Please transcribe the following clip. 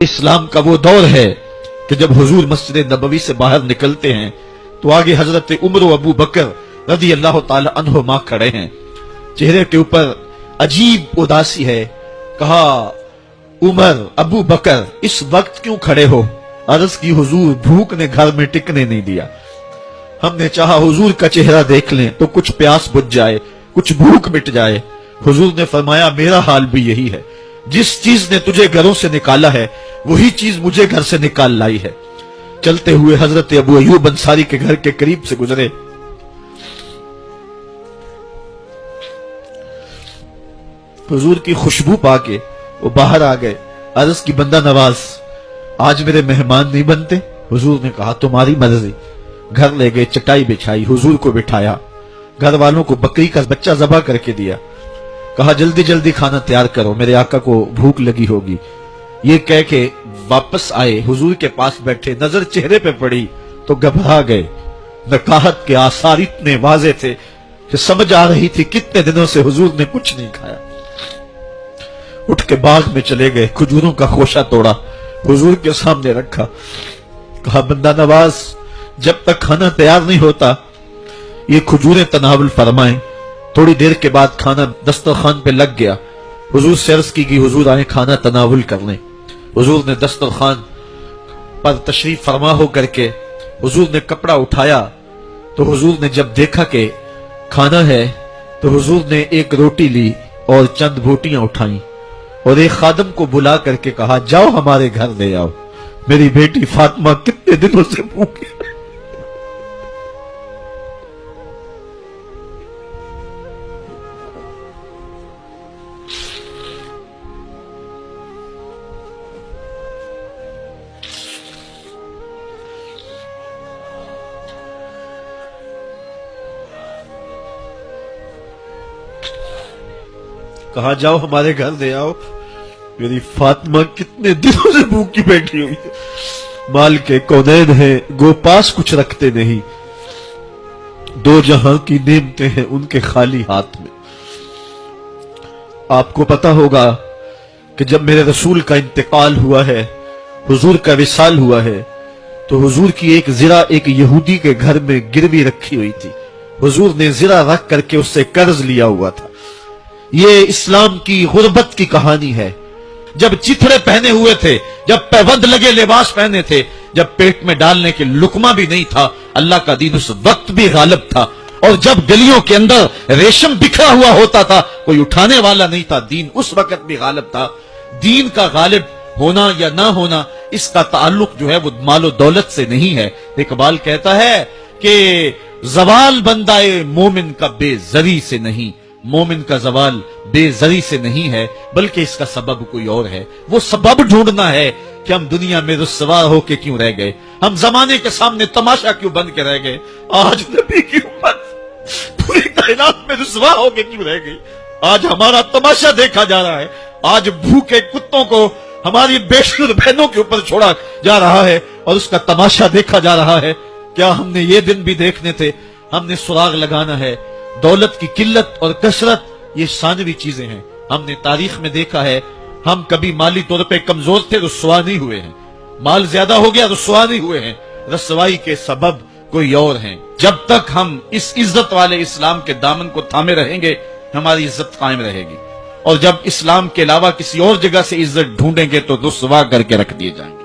इस्लाम का वो दौर है कि जब हुजूर मस्जिद नबवी से बाहर निकलते हैं तो आगे हजरत उमर व अबू बकर रज़ी अल्लाह ताला अन्हुमा खड़े हैं। चेहरे के ऊपर अजीब उदासी है। कहा, उमर, अबू बकर, इस वक्त क्यों खड़े हो? अर्ज की, हुजूर, भूख ने घर में टिकने नहीं दिया। हमने चाहा हुजूर का चेहरा देख लें तो कुछ प्यास बुझ जाए, कुछ भूख मिट जाए। हुजूर ने फरमाया, मेरा हाल भी यही है। जिस चीज ने तुझे घरों से निकाला है वही चीज मुझे घर से निकाल लाई है। चलते हुए हजरत अबू अय्यूब अंसारी के घर के करीब से गुजरे। हुजूर की खुशबू पाके वो बाहर आ गए। अर्ज की, बंदा नवाज, आज मेरे मेहमान नहीं बनते? हुजूर ने कहा, तुम्हारी मर्जी। घर ले गए, चटाई बिछाई, हुजूर को बिठाया, घर वालों को बकरी का बच्चा ज़बह करके दिया। कहा, जल्दी जल्दी खाना तैयार करो, मेरे आका को भूख लगी होगी। ये कह के वापस आए, हुजूर के पास बैठे, नजर चेहरे पे पड़ी तो घबरा गए। नकाहत के आसार इतने वाजे थे कि समझ आ रही थी कितने दिनों से हुजूर ने कुछ नहीं खाया। उठ के बाग में चले गए, खजूरों का खोशा तोड़ा, हुजूर के सामने रखा। कहा, बंदा नवाज, जब तक खाना तैयार नहीं होता ये खजूरें तनावुल फरमाएं। थोड़ी देर के बाद खाना दस्तरखान पे लग गया। हुजूर से अर्ज की, हुजूर आए खाना तनावुल कर लें। हुजूर ने दस्तरखान पर तशरीफ फरमा हो करके हुजूर ने कपड़ा उठाया तो हुजूर ने जब देखा कि खाना है तो हुजूर ने एक रोटी ली और चंद बोटियां उठाई और एक खादम को बुला करके कहा, जाओ हमारे घर ले आओ, मेरी बेटी फातिमा कितने दिनों से भूखी है। कहा, जाओ हमारे घर ले आओ, मेरी फातिमा कितने दिनों से भूखी बैठी हुई है। माल के कौनैन हैं, गो पास कुछ रखते नहीं, दो जहां की नेमतें हैं उनके खाली हाथ में। आपको पता होगा कि जब मेरे रसूल का इंतकाल हुआ है, हुजूर का विसाल हुआ है, तो हुजूर की एक जिरा एक यहूदी के घर में गिरवी रखी हुई थी। हुजूर ने जिरा रख करके उससे कर्ज लिया हुआ था। ये इस्लाम की गुर्बत की कहानी है। जब चिथड़े पहने हुए थे, जब पैबंद लगे लिबास पहने थे, जब पेट में डालने के लुकमा भी नहीं था, अल्लाह का दीन उस वक्त भी गालिब था। और जब गलियों के अंदर रेशम बिखरा हुआ होता था, कोई उठाने वाला नहीं था, दीन उस वक्त भी गालिब था। दीन का गालिब होना या ना होना, इसका ताल्लुक जो है वो मालो दौलत से नहीं है। इकबाल कहता है कि जवाल बंदाए मोमिन का बेजरी से नहीं, मोमिन का जवाल बेजरी से नहीं है, बल्कि इसका सबब कोई और है। वो सबब ढूंढना है कि हम दुनिया में रुस्वा होके क्यों रह गए, हम जमाने के सामने तमाशा क्यों बन के रह गए। आज नबी की उम्मत पूरी कायनात में रुस्वा होके क्यों रह गई। आज हमारा तमाशा देखा जा रहा है। आज भूखे कुत्तों को हमारी बेशुर बहनों के ऊपर छोड़ा जा रहा है और उसका तमाशा देखा जा रहा है। क्या हमने ये दिन भी देखने थे? हमने सुराग लगाना है। दौलत की किल्लत और कसरत ये सानवी चीजें हैं। हमने तारीख में देखा है, हम कभी माली तौर पे कमजोर थे, रुस्वा नहीं हुए हैं। माल ज्यादा हो गया, रुस्वा नहीं हुए हैं। रसवाई के सबब कोई और हैं। जब तक हम इस इज्जत वाले इस्लाम के दामन को थामे रहेंगे, हमारी इज्जत कायम रहेगी। और जब इस्लाम के अलावा किसी और जगह से इज्जत ढूंढेंगे तो रुस्वा करके रख दिए जाएंगे।